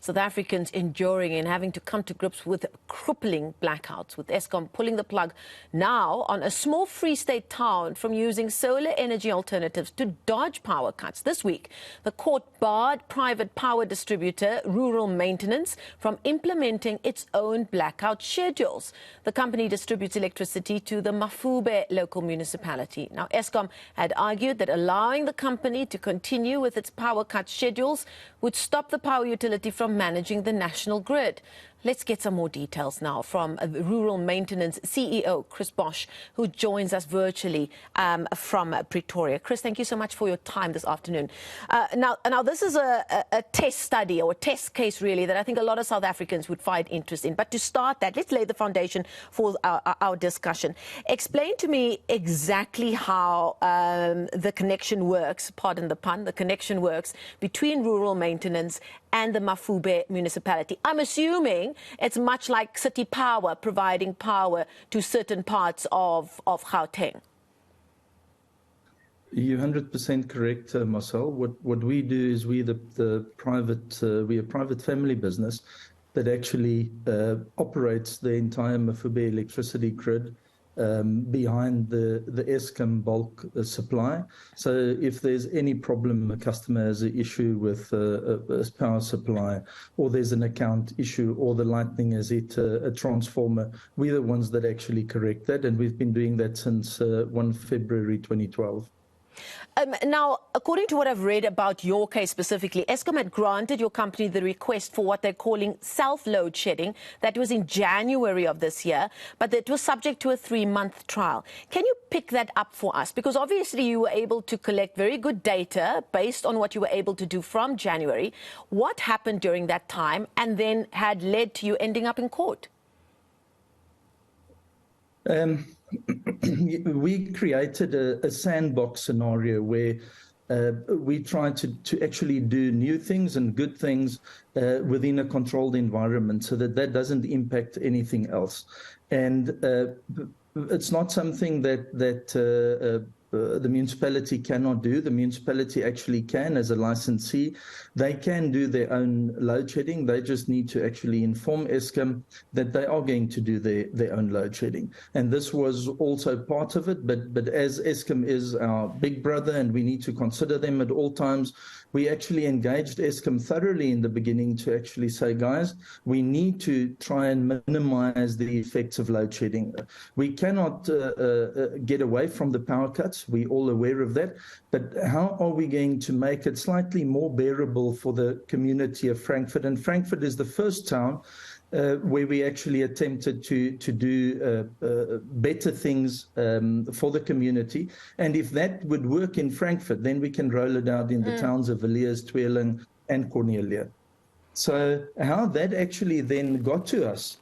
South Africans enduring and having to come to grips with crippling blackouts, with Eskom pulling the plug now on a small Free State town from using solar energy alternatives to dodge power cuts. This week, the court barred private power distributor Rural Maintenance from implementing its own blackout schedules. The company distributes electricity to the Mafube Local Municipality. Now, Eskom had argued that allowing the company to continue with its power cut schedules would stop the power utility from managing the national grid. Let's get some more details now from Rural Maintenance CEO Chris Bosch, who joins us virtually from Pretoria. Chris, thank you so much for your time this afternoon. Now this is a test study, or a test case really, that I think a lot of South Africans would find interest in. But to start that, let's lay the foundation for our discussion. Explain to me exactly how the connection works, pardon the pun, the connection works between Rural Maintenance and the Mafube municipality. I'm assuming it's much like city power providing power to certain parts of Gauteng. You're 100% correct, Marcel. What we do is we're a private family business that actually operates the entire Mafube electricity grid behind the Eskom bulk supply. So if there's any problem, a customer has an issue with a power supply, or there's an account issue, or the lightning has hit a transformer, we're the ones that actually correct that, and we've been doing that since 1 February 2012. Now, according to what I've read about your case specifically, Eskom had granted your company the request for what they're calling self-load shedding. That was in January of this year, but it was subject to a 3-month trial. Can you pick that up for us? Because obviously you were able to collect very good data based on what you were able to do from January. What happened during that time and then had led to you ending up in court? We created a sandbox scenario where we tried to actually do new things and good things within a controlled environment, so that doesn't impact anything else. And it's not something that the municipality cannot do. The municipality actually can, as a licensee. They can do their own load shedding. They just need to actually inform Eskom that they are going to do their own load shedding. And this was also part of it. But as Eskom is our big brother and we need to consider them at all times, we actually engaged Eskom thoroughly in the beginning to actually say, guys, we need to try and minimize the effects of load shedding. We cannot get away from the power cuts. We're all aware of that. But how are we going to make it slightly more bearable for the community of Frankfurt? And Frankfurt is the first town where we actually attempted to do better things for the community. And if that would work in Frankfurt, then we can roll it out in the towns of Villiers, Tweeling, and Cornelia. So how that actually then got to us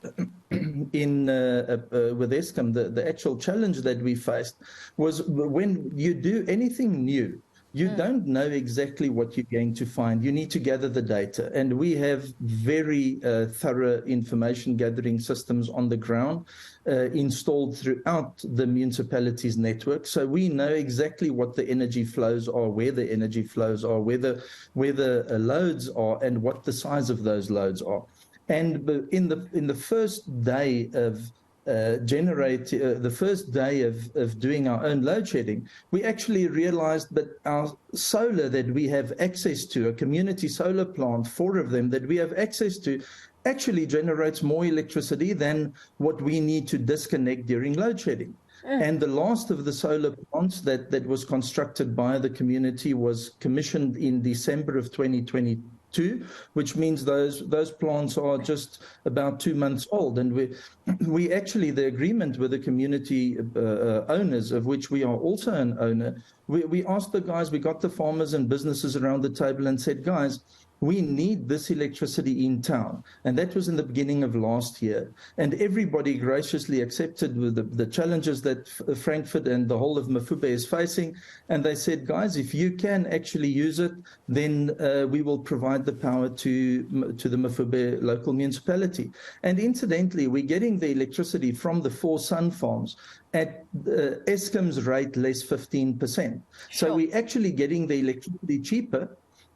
in with Eskom, the actual challenge that we faced was when you do anything new, you don't know exactly what you're going to find. You need to gather the data. And we have very thorough information gathering systems on the ground installed throughout the municipality's network. So we know exactly what the energy flows are, where the energy flows are, where the loads are, and what the size of those loads are. And in the first day of the first day of doing our own load shedding, we actually realized that our solar that we have access to, a community solar plant, 4 of them that we have access to, actually generates more electricity than what we need to disconnect during load shedding. And the last of the solar plants that was constructed by the community was commissioned in December of 2022. Which means those plants are just about 2 months old, and we actually, the agreement with the community owners, of which we are also an owner, we asked the guys, we got the farmers and businesses around the table and said, guys, we need this electricity in town. And that was in the beginning of last year. And everybody graciously accepted with the challenges that Frankfurt and the whole of Mafube is facing. And they said, guys, if you can actually use it, then we will provide the power to the Mafube Local Municipality. And incidentally, we're getting the electricity from the 4 sun farms at Eskom's rate less 15%. So we're actually getting the electricity cheaper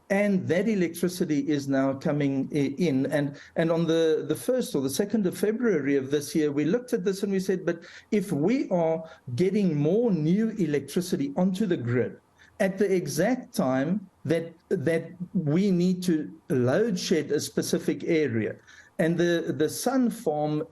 And that electricity is now coming in. And on the 1st or the 2nd of February of this year, we looked at this and we said, but if we are getting more new electricity onto the grid at the exact time that we need to load shed a specific area, and the sun farm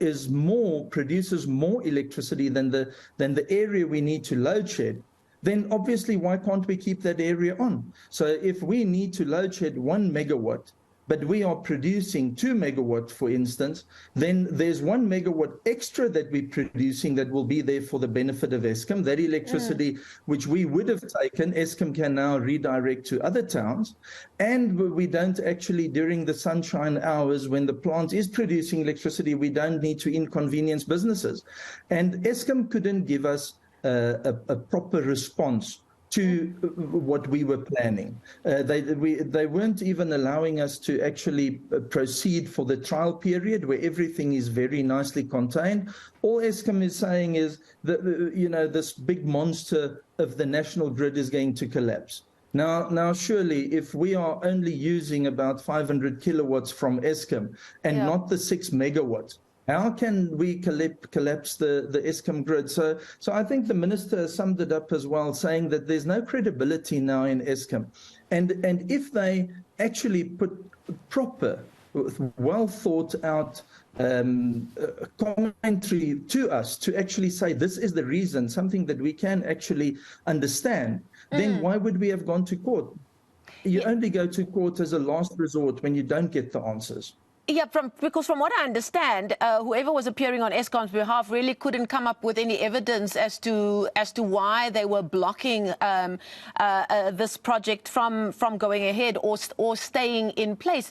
produces more electricity than the area we need to load shed, then obviously why can't we keep that area on? So if we need to load shed 1 megawatt, but we are producing 2 megawatt, for instance, then there's 1 megawatt extra that we're producing that will be there for the benefit of Eskom. That electricity, which we would have taken, Eskom can now redirect to other towns. And we don't actually, during the sunshine hours, when the plant is producing electricity, we don't need to inconvenience businesses. And Eskom couldn't give us a proper response to what we were planning. They weren't even allowing us to actually proceed for the trial period where everything is very nicely contained. All Eskom is saying is that, this big monster of the national grid is going to collapse. Now, surely, if we are only using about 500 kilowatts from Eskom and not the 6 megawatts, how can we collapse the Eskom grid? So I think the minister summed it up as well, saying that there's no credibility now in Eskom. And if they actually put proper, well thought out commentary to us to actually say this is the reason, something that we can actually understand, then why would we have gone to court? You only go to court as a last resort when you don't get the answers. Yeah, because from what I understand, whoever was appearing on Eskom's behalf really couldn't come up with any evidence as to why they were blocking this project from going ahead or staying in place.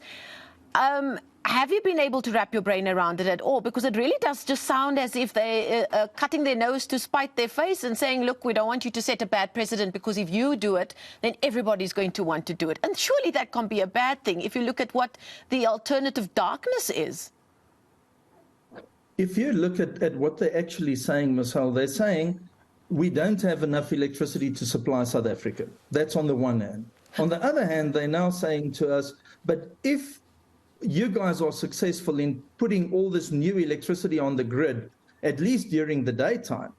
Have you been able to wrap your brain around it at all? Because it really does just sound as if they are cutting their nose to spite their face and saying, look, we don't want you to set a bad precedent because if you do it, then everybody's going to want to do it. And surely that can't be a bad thing if you look at what the alternative darkness is. If you look at what they're actually saying, Marcel, they're saying we don't have enough electricity to supply South Africa. That's on the one hand. On the other hand, they're now saying to us, but if you guys are successful in putting all this new electricity on the grid, at least during the daytime,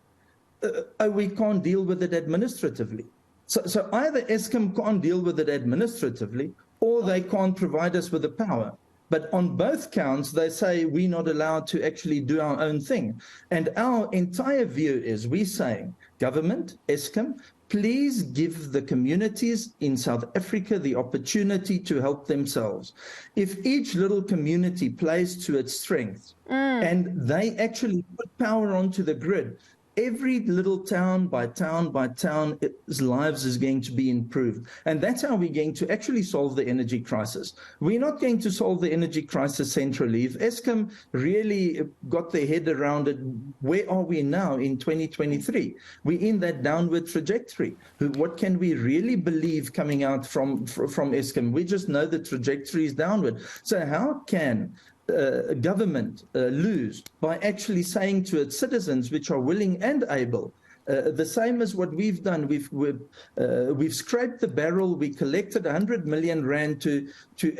we can't deal with it administratively. So either Eskom can't deal with it administratively, or they can't provide us with the power. But on both counts, they say we're not allowed to actually do our own thing. And our entire view is we're saying, government, Eskom, please give the communities in South Africa the opportunity to help themselves. If each little community plays to its strengths and they actually put power onto the grid, every little town by town by town, its lives is going to be improved. And that's how we're going to actually solve the energy crisis. We're not going to solve the energy crisis centrally. If Eskom really got their head around it, where are we now in 2023? We're in that downward trajectory. What can we really believe coming out from Eskom? We just know the trajectory is downward. So how can government lose by actually saying to its citizens, which are willing and able, the same as what we've done? We've scraped the barrel. We collected 100 million rand to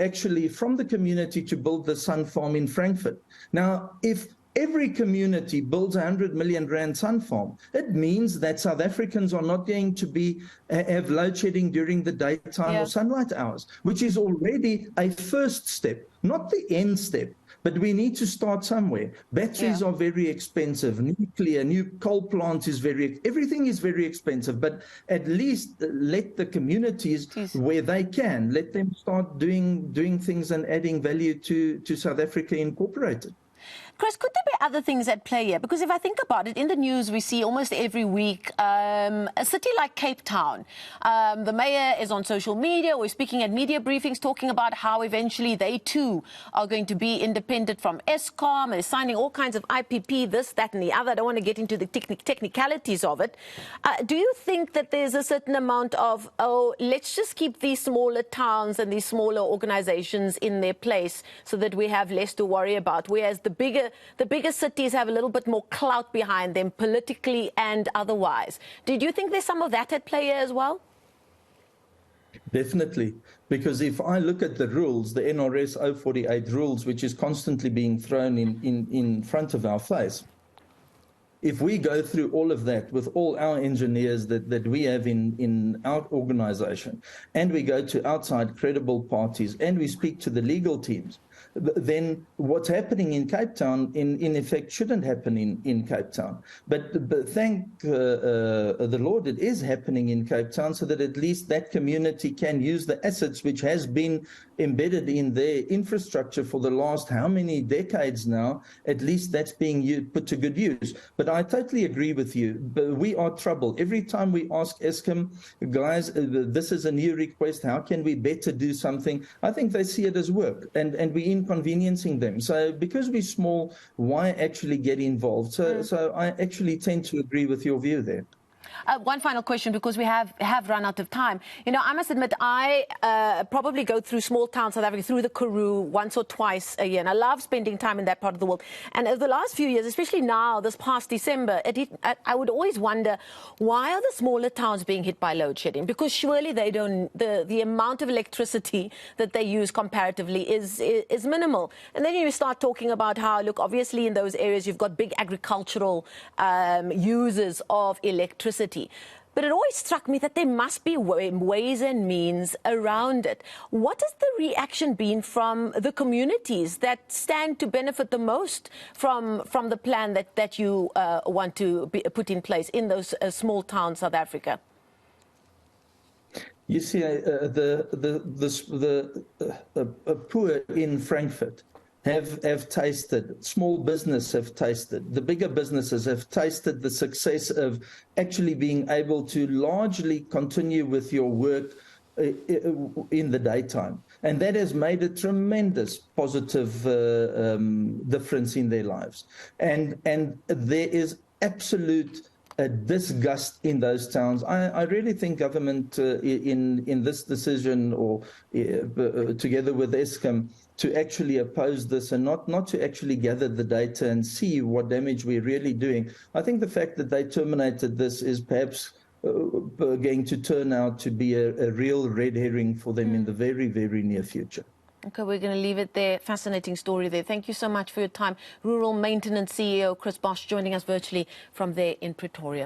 actually from the community to build the sun farm in Frankfurt. Now, if every community builds 100 million rand sun farm, it means that South Africans are not going to have load shedding during the daytime or sunlight hours, which is already a first step, not the end step. But we need to start somewhere. Batteries are very expensive. Nuclear, new coal plants is everything is very expensive. But at least let the communities where they can, let them start doing things and adding value to South Africa Incorporated. Chris, could there be other things at play here? Because if I think about it, in the news we see almost every week a city like Cape Town. The mayor is on social media or speaking at media briefings talking about how eventually they too are going to be independent from Eskom. They're signing all kinds of IPP, this, that and the other. I don't want to get into the technicalities of it. Do you think that there's a certain amount of, let's just keep these smaller towns and these smaller organizations in their place so that we have less to worry about, whereas the bigger cities have a little bit more clout behind them politically and otherwise? Did you think there's some of that at play here as well? Definitely, because if I look at the rules, the NRS 048 rules, which is constantly being thrown in front of our face, if we go through all of that with all our engineers that we have in our organization, and we go to outside credible parties, and we speak to the legal teams, then what's happening in Cape Town, in effect, shouldn't happen in Cape Town. But thank the Lord, it is happening in Cape Town, so that at least that community can use the assets which has been embedded in their infrastructure for the last how many decades now. At least that's being put to good use. But I totally agree with you. But we are troubled. Every time we ask Eskom, guys, this is a new request, how can we better do something? I think they see it as work, and we're inconveniencing them. So because we're small, why actually get involved? So I actually tend to agree with your view there. One final question, because we have run out of time. You know, I must admit, I probably go through small towns South Africa, through the Karoo, once or twice a year, and I love spending time in that part of the world. And over the last few years, especially now, this past December, I would always wonder, why are the smaller towns being hit by load shedding? Because surely they don't, the amount of electricity that they use comparatively is minimal. And then you start talking about how, look, obviously in those areas you've got big agricultural users of electricity. But it always struck me that there must be ways and means around it. What has the reaction been from the communities that stand to benefit the most from the plan that you want to put in place in those small towns, South Africa? You see, the poor in Frankfurt have tasted, small business have tasted, the bigger businesses have tasted the success of actually being able to largely continue with your work in the daytime. And that has made a tremendous positive difference in their lives. And there is absolute disgust in those towns. I really think government in this decision, or together with Eskom, to actually oppose this and not to actually gather the data and see what damage we're really doing. I think the fact that they terminated this is perhaps going to turn out to be a real red herring for them in the very, very near future. Okay, we're going to leave it there. Fascinating story there. Thank you so much for your time. Rural Maintenance CEO Chris Bosch joining us virtually from there in Pretoria.